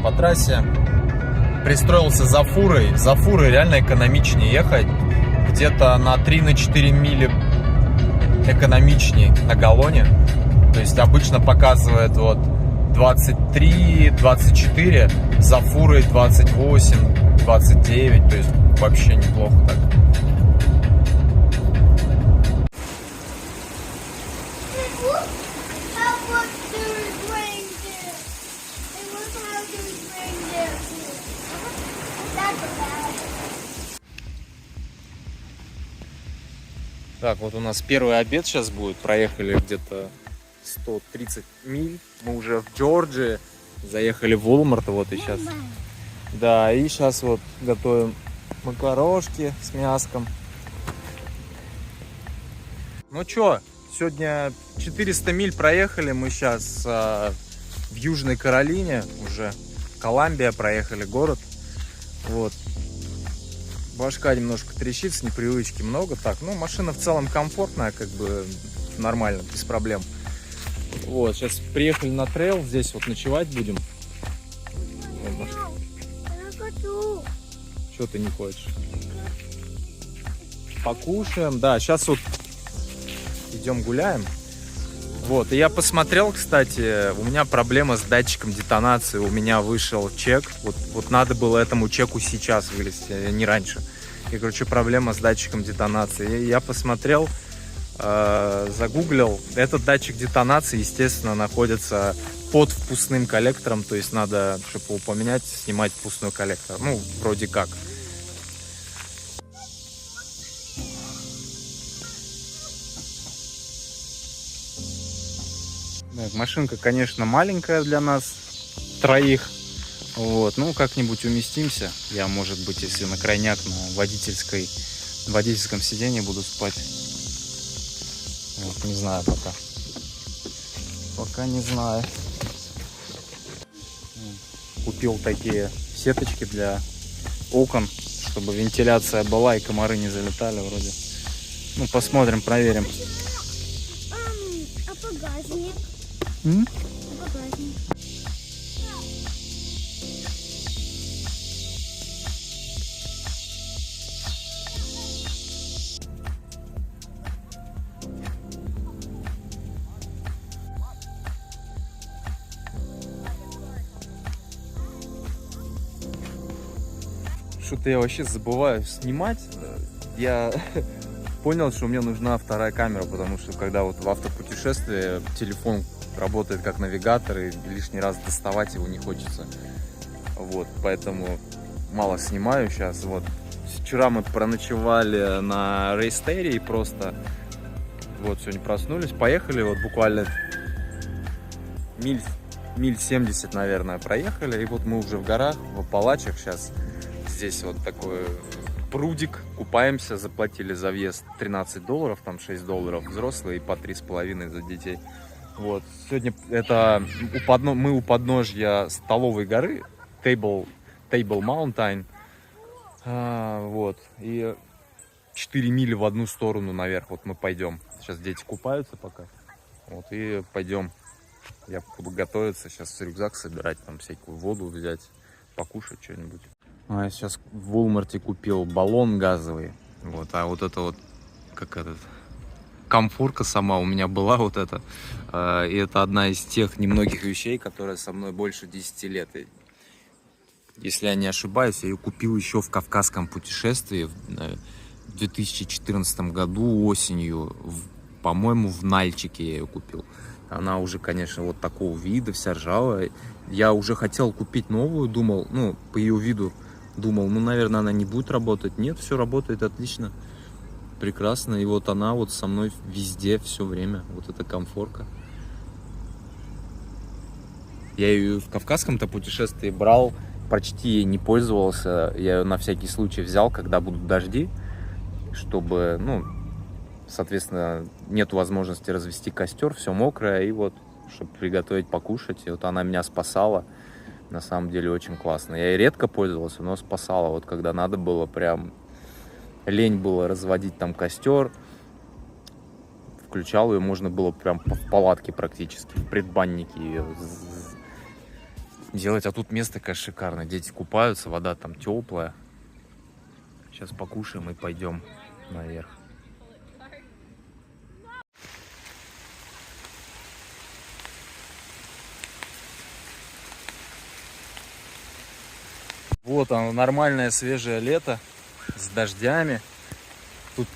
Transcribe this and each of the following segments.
по трассе. Пристроился за фурой. За фурой реально экономичнее ехать. Где-то на 3-4 мили экономичнее на галлоне. То есть обычно показывает вот 23-24, за фурой 28-29. То есть вообще неплохо так. Так, вот у нас первый обед сейчас будет. Проехали где-то 130 миль. Мы уже в Джорджии. Заехали в Walmart. Вот и сейчас. Да, и сейчас вот готовим макарошки с мяском. Ну чё, сегодня 400 миль проехали. Мы сейчас в Южной Каролине уже. Коламбия проехали город. Вот. Башка немножко трещит, с непривычки много. Так, ну, машина в целом комфортная, как бы нормально, без проблем. Вот, сейчас приехали на трейл, здесь вот ночевать будем. Что ты не хочешь? Покушаем, да, сейчас вот идем гуляем. Вот, и я посмотрел, кстати, у меня проблема с датчиком детонации. У меня вышел чек. Вот надо было этому чеку сейчас вылезти, не раньше. И, короче, проблема с датчиком детонации. И я посмотрел, загуглил. Этот датчик детонации, естественно, находится под впускным коллектором. То есть надо, чтобы его поменять, снимать впускной коллектор. Ну, вроде как. Машинка, конечно, маленькая для нас троих. Вот, ну как-нибудь уместимся. Я, может быть, если на крайняк на водительском сиденье буду спать. Вот, не знаю пока. Пока не знаю. Купил такие сеточки для окон, чтобы вентиляция была и комары не залетали вроде. Ну, посмотрим, проверим. А багажник? Что-то я вообще забываю снимать. Я понял, что мне нужна вторая камера, потому что когда вот в автопутешествии телефон работает как навигатор, и лишний раз доставать его не хочется. Вот, поэтому мало снимаю сейчас. Вот. Вчера мы проночевали на рейстерии просто. Вот, сегодня проснулись, поехали, вот буквально миль 70, наверное, проехали. И вот мы уже в горах, в Апалачах сейчас. Здесь вот такой прудик, купаемся, заплатили за въезд $13, там $6 взрослые и по 3,5 за детей. Вот, сегодня это мы у подножья столовой горы, Table Mountain, вот, и 4 мили в одну сторону наверх, вот мы пойдем. Сейчас дети купаются пока, вот, и пойдем. Я буду готовиться, сейчас рюкзак собирать, там всякую воду взять, покушать что-нибудь. Я сейчас в Walmart купил баллон газовый, вот, а вот это вот, как этот, комфорка сама у меня была вот эта, и это одна из тех немногих вещей, которая со мной больше 10 лет. И, если я не ошибаюсь, я ее купил еще в кавказском путешествии в 2014 году осенью, по-моему, в Нальчике я ее купил. Она уже, конечно, вот такого вида, вся ржавая. Я уже хотел купить новую, думал, ну, по ее виду, думал, ну, наверное, она не будет работать. Нет, все работает отлично, прекрасно. И вот она вот со мной везде, все время. Вот эта комфорка. Я ее в кавказском-то путешествии брал, почти ей не пользовался. Я ее на всякий случай взял, когда будут дожди, чтобы, ну, соответственно, нет возможности развести костер, все мокрое, и вот, чтобы приготовить, покушать. И вот она меня спасала. На самом деле очень классно. Я и редко пользовался, но спасала. Вот когда надо было, прям лень было разводить там костер, включал ее, можно было прям в палатке практически, в предбаннике ее делать. А тут место, конечно, шикарное. Дети купаются, вода там теплая. Сейчас покушаем и пойдем наверх. Вот оно, нормальное свежее лето с дождями. Тут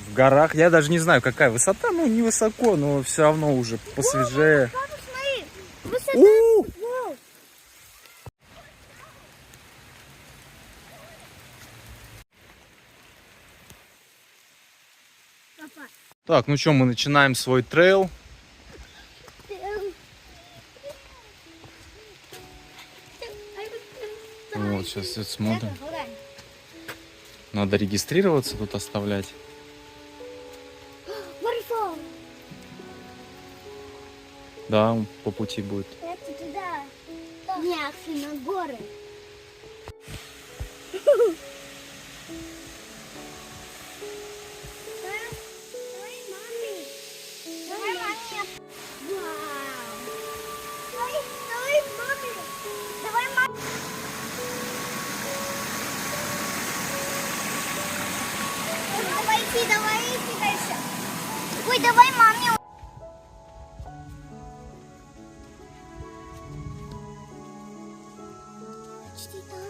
в горах, я даже не знаю, какая высота, ну невысоко, но все равно уже посвежее. Папа, смотри, высота. Вау. Папа. Так, ну что, мы начинаем свой трейл. Вот, сейчас смотрим. Надо регистрироваться, тут оставлять. Waterfall. Да, по пути будет. Это туда. Реакции на горы. Давай, маме. Давай, маме. Вау. Давай, маме. Давай, маме. Давай идти дальше. Ой, давай маме. Почти там.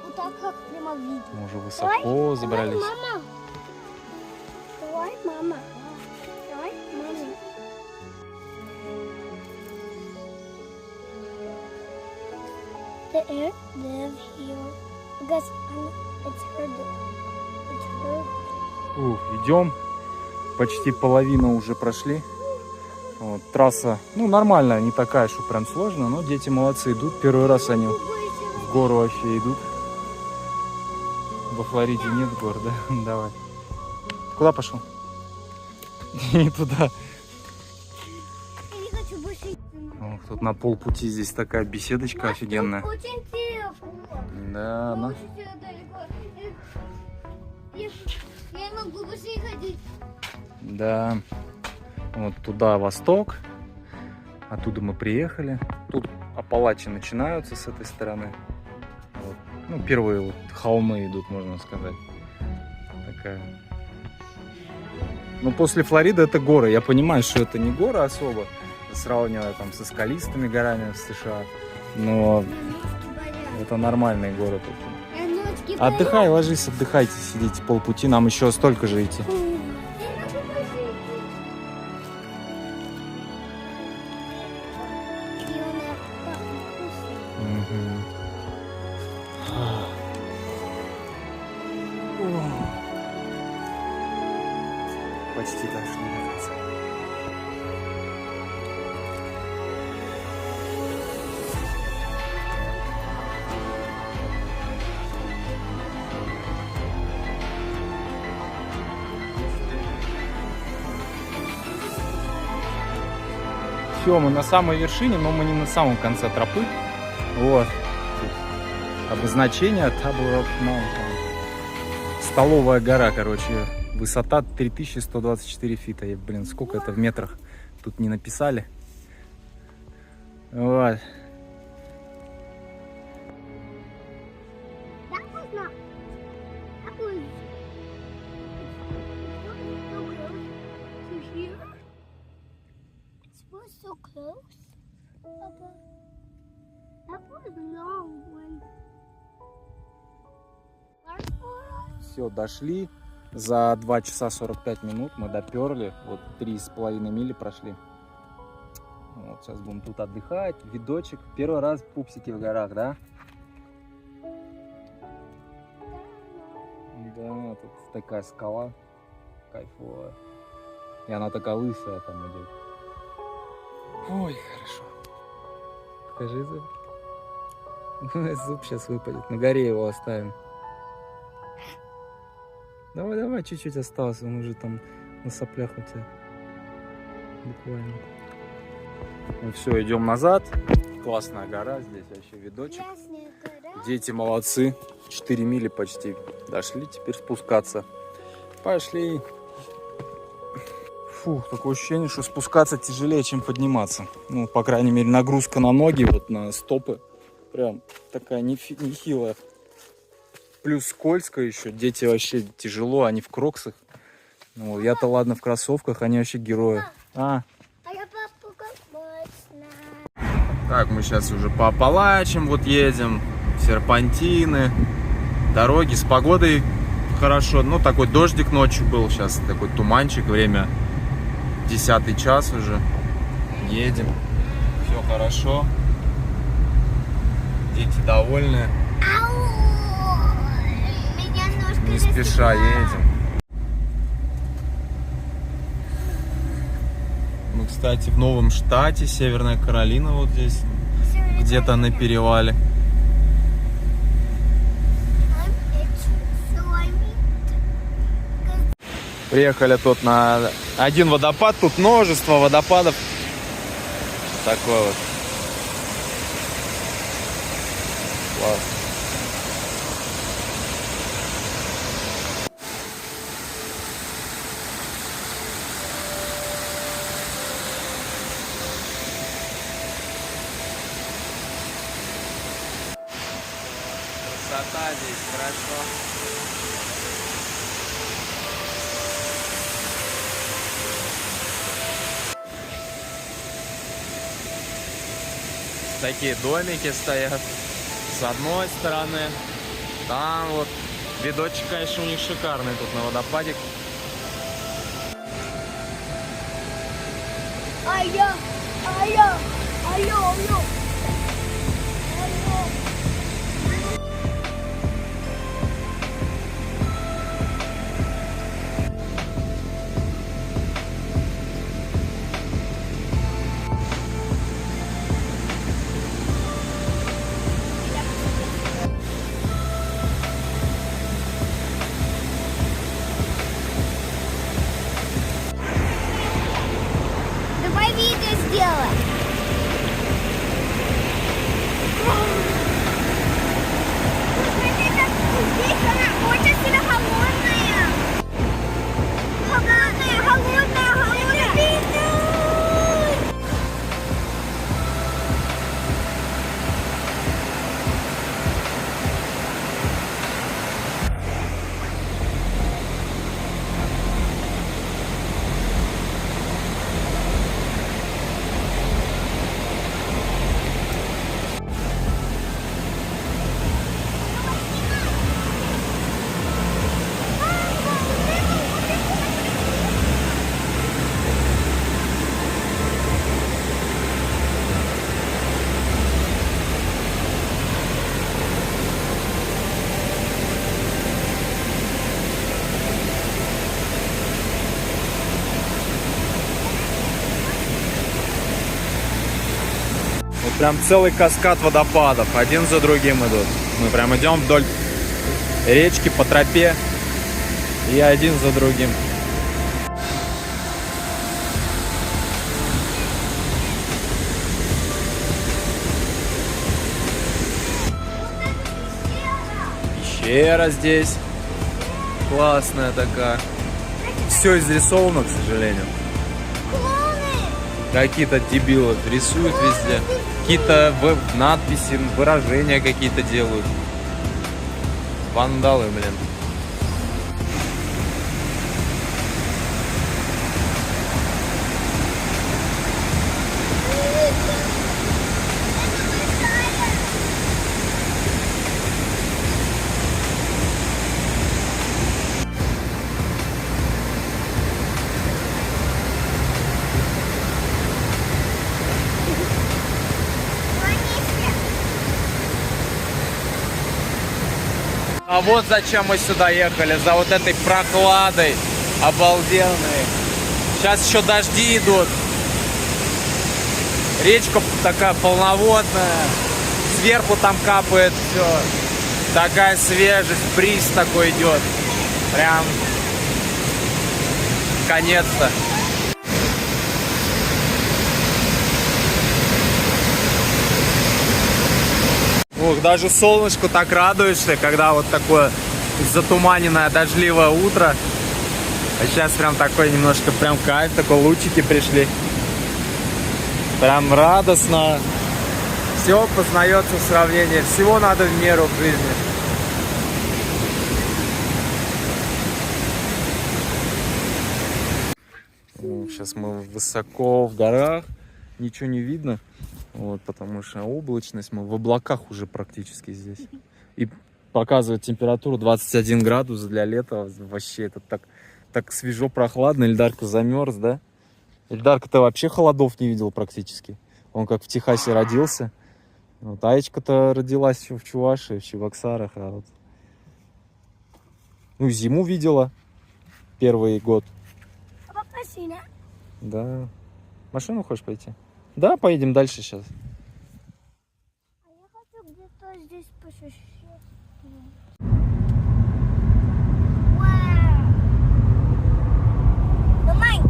Вот так как прямо видно. Мы уже высоко забрались. Давай, мама. Давай, мама. Давай, мама. The air live here because it's hard. Ух, идем. Почти половину уже прошли. Вот, трасса, ну, нормальная, не такая, что прям сложная, но дети молодцы, идут. Первый раз они в гору вообще идут. Во Флориде нет гор, да? Давай. Куда пошел? Не туда. Я не хочу больше идти. Ох, тут на полпути здесь такая беседочка офигенная. Очень тепло. Да, она. Очень далеко. Я не могу больше ходить. Да. Вот туда восток. Оттуда мы приехали. Тут Апалачи начинаются с этой стороны. Вот. Ну, первые вот холмы идут, можно сказать. Такая. Ну, после Флориды это горы. Я понимаю, что это не горы особо, сравнивая там со скалистыми горами в США. Но это нормальные горы такие. Отдыхай, ложись, отдыхайте, сидите полпути. Нам еще столько же идти. Почти дошли до конца. Все, мы на самой вершине, но мы не на самом конце тропы. Вот. Тут обозначение Table Rock Mountain. Столовая гора, короче. Высота 3124 фита. И, блин, сколько это в метрах? Тут не написали. Вот. So close. Papa. That was long one. Все, дошли. За 2 часа 45 минут мы доперли. Вот 3,5 мили прошли. Вот, сейчас будем тут отдыхать. Видочек. Первый раз пупсики в горах, да? Да, тут такая скала. Кайфовая. И она такая лысая там идет. Ой, хорошо. Покажи зуб. Зуб сейчас выпадет. На горе его оставим. Давай, давай, чуть-чуть осталось. Он уже там на соплях у тебя. Буквально. Ну все, идем назад. Классная гора. Здесь вообще видочек. Дети молодцы. 4 мили почти дошли. Теперь спускаться. Пошли. Фух, такое ощущение, что спускаться тяжелее, чем подниматься. Ну, по крайней мере, нагрузка на ноги, вот на стопы. Прям такая нехилая. Плюс скользко еще. Дети вообще тяжело, они в кроксах. Ну, я-то ладно в кроссовках, они вообще герои. А я папу как мощно. Так, мы сейчас уже по Апалачам вот едем. Серпантины. Дороги с погодой хорошо. Ну, такой дождик ночью был. Сейчас такой туманчик. Время 10 час уже. Едем. Все хорошо. Дети довольны. Ау! Меня ножка Не спеша засекла. едем. Мы, кстати, в новом штате, Северная Каролина, вот здесь, где-то на перевале. Приехали тут на один водопад, тут множество водопадов. Такой вот. Класс. Красота здесь, хорошо. Такие домики стоят с одной стороны. Там вот видочек, конечно, у них шикарный тут на водопаде. Алло. Давай видео сделай. Здесь она очень сильно холодная. Холодная. Вот прям целый каскад водопадов, один за другим идут. Мы прям идем вдоль речки по тропе и один за другим. Пещера здесь классная такая. Все изрисовано, к сожалению. Какие-то дебилы рисуют везде. Какие-то надписи, выражения какие-то делают. Вандалы, блин. А вот зачем мы сюда ехали, за вот этой прохладой обалденной. Сейчас еще дожди идут. Речка такая полноводная. Сверху там капает все. Такая свежесть, бриз такой идет. Прям конец-то. Ох, даже солнышку так радуешься, когда вот такое затуманенное дождливое утро. А сейчас прям такой немножко прям кайф, такой лучики пришли. Прям радостно. Все познается в сравнении. Всего надо в меру в жизни. Сейчас мы высоко в горах. Ничего не видно. Вот, потому что облачность. Мы в облаках уже практически здесь. И показывает температуру 21 градус для лета. Вообще это так свежо, прохладно. Ильдарка замерз, да? Ильдарка-то вообще холодов не видел практически. Он как в Техасе родился. Вот, Аечка-то родилась еще в Чувашии, в Чебоксарах. А вот... Ну, зиму видела. Первый год. Попроси, да? Да. Машину хочешь пойти? Да, поедем дальше сейчас. А я хочу где-то здесь пошушать. Вау! Давай!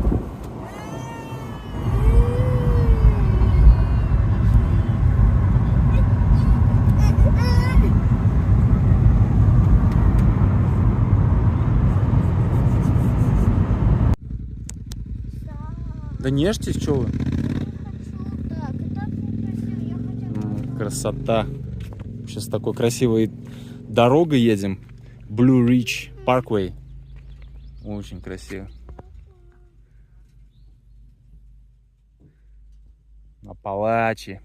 Да не ешьте, что вы? Так, и так некрасиво. Я хотела... Красота. Сейчас такой красивой дорогой едем. Blue Ridge Parkway. Очень красиво. Апалачи.